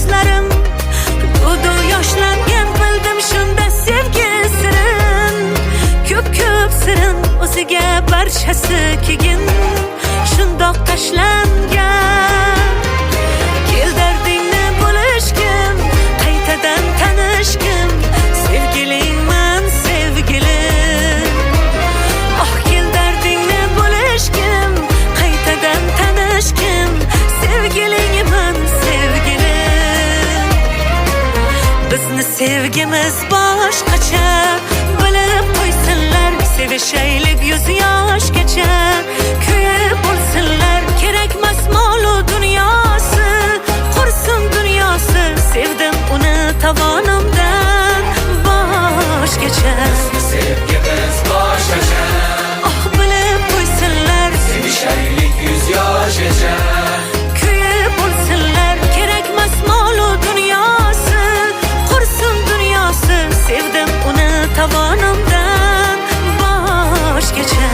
ko'zlarim to'du yoshlangan bildim shunda sevgi sirin ko'p sirin o'ziga barchasi kegin shundoq tashlangan kel dardingni bo'lishgin qaytadan tanishgin sevgilingman sevgilim oh kel dardingni bo'lishgin qaytadan tanishgin sevgilingman sevgilim bizni sevgimiz boshqacha bilib qo'ysinlar sevishaylik yuz yoshgacha kuyib bo'lsinlar kerakmas molu dunyosi qursin dunyosi sevdim uni tovonimdan boshgacha sevgimiz boshqacha oh bilib qo'ysinlar sevishaylik yuz yoshgacha kuyib bo'lsinlar kerakmas molu dunyosi qursin dunyosi sevdim uni tovonimdan boshgacha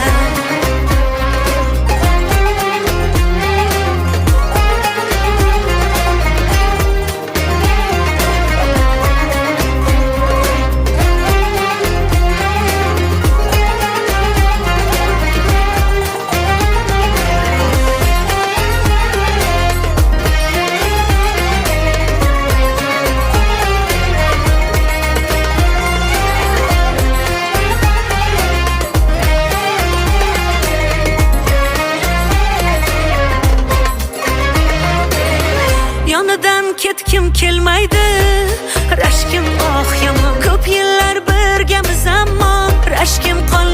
yonidan ketkim kelmaydi rashkim oh yomon ko'p yillar birgamiz ammo rashkim qolmaydi